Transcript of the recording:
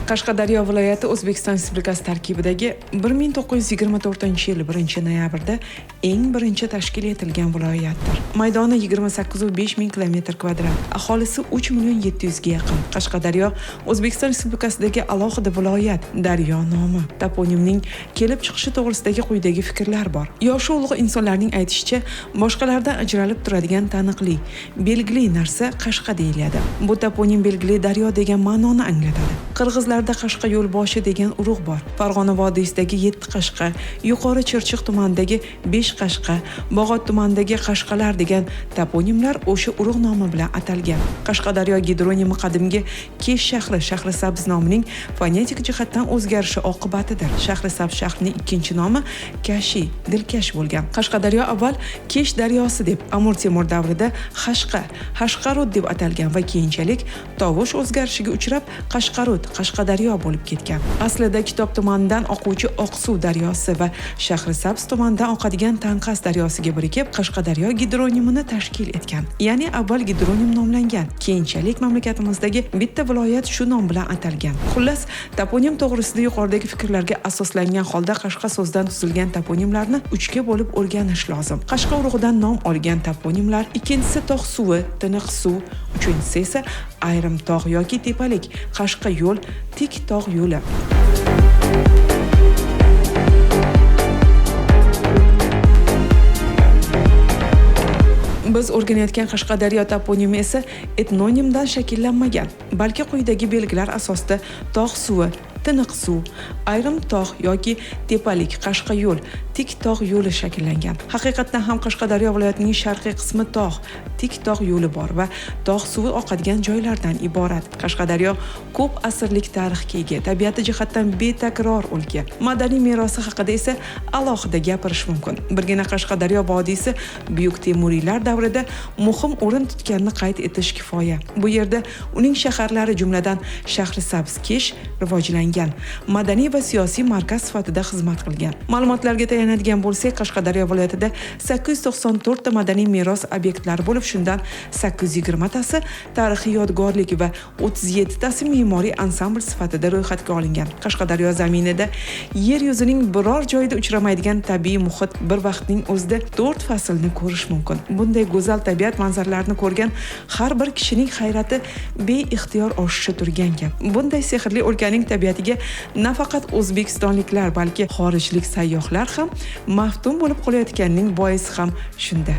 Qashqadaryo viloyati O'zbekiston Respublikasi tarkibidagi 1924-yil 1-noyabrda eng birinchi tashkil etilgan viloyatdir. Maydoni 28,5 ming km², aholisi 3,700,000 ga yaqin. Qashqadaryo O'zbekiston Respublikasidagi alohida viloyat. Daryo nomi, toponimning kelib chiqishi to'g'risidagi quyidagi fikrlar bor. Yoshi ulug' insonlarning aytishicha, boshqalardan ajralib turadigan taniqli, belgili narsa Qashqa deyiladi. Bu toponim belgili daryo degan ma'noni anglatadi. Qirg'izlarda Qashqa yo'l boshi degan urug' bor. Farg'ona vodiysidagi 7 Qashqa, Yuqori Chirchiq tumanidagi 5 Qashqa, Bog'ot tumanidagi Qashqalar degan toponimlar o'sha urug' nomi bilan atalgan. Qashqadaryo gidronimi qadimgi Kesh shahri, Shahrisabz nomining fonetik jihatdan o'zgarishi oqibatidir. Shahrisabz shahrining ikkinchi nomi Kashi, dilkash bo'lgan. Qashqadaryo avval Kesh daryosi deb, Amir Temur davrida Hashqa, Hashqarut deb atalgan va keyinchalik tovush o'zgarishiga uchrab Qashqarut, Qashqadaryo bo'lib ketgan. Aslida Kitob tumanidan oquvchi Oqsuv daryosi va Shahrisabz tumanidan oqadigan Tanqas daryosiga birikib Qashqadaryo gidronimini tashkil etgan. Ya'ni avval gidronim nomlangan, keyinchalik mamlakatimizdagi bitta viloyat shu nom bilan atalgan. Xullas, toponim to'g'risida yuqoridagi fikrlarga asoslangan holda Qashqa so'zdan tuzilgan toponimlarni 3 ga bo'lib o'rganish lozim. Qashqa urug'idan nom olgan toponimlar, ikkinchisi tog' suvi, tiniq suv, uchinchisi esa ayrim tog' yoki tepalik, Qashqa yo'l, tik tog' yo'li. Biz o'rganayotgan Qashqadaryo toponimi esa etnonimdan shakllanmagan, balki quyidagi belgilar asosida tog' suvi, tiniq suv, ayrim tog' yoki tepalik, Qashqa yo'l, tik tog' yo'li shakllangan. Haqiqatdan ham Qashqadaryo viloyatining sharqiy qismi tog', tik tog' yo'li bor va tog' suvi oqadigan joylardan iborat. Qashqadaryo ko'p asrlik tarixga ega, tabiati jihatdan betakror o'lka. Madaniy merosi haqida esa alohida gapirish mumkin. Birgina Qashqadaryo vodiysi Buyuk Temuriylar davrida muhim o'rin tutganini qayd etish kifoya. Bu yerda uning shaharlari jumladan Shahrisabz, Kesh rivojlangan, madaniy va siyosiy markaz sifatida xizmat qilgan. Ma'lumotlarga tayanadigan bo'lsak, Qashqadaryo viloyatida 894 ta madaniy meros obyektlari bo'lib, shundan 820 tasi tarixiy yodgorlik va 37 tasi me'moriy ansambl sifatida ro'yxatga olingan. Qashqadaryo zaminida yer yuzining biror joyida uchramaydigan tabiiy muhit bir vaqtning o'zida 4 faslni ko'rish mumkin. Bunday go'zal tabiat manzaralarini ko'rgan har bir kishining hayrati beixtiyor oshishi turgan gap. Bunday sehrli o'lkaning tabiatiga nafaqat o'zbekistonliklar, balki xorijlik sayyohlar ham maftun bo'lib qolayotganining boisi ham shunda.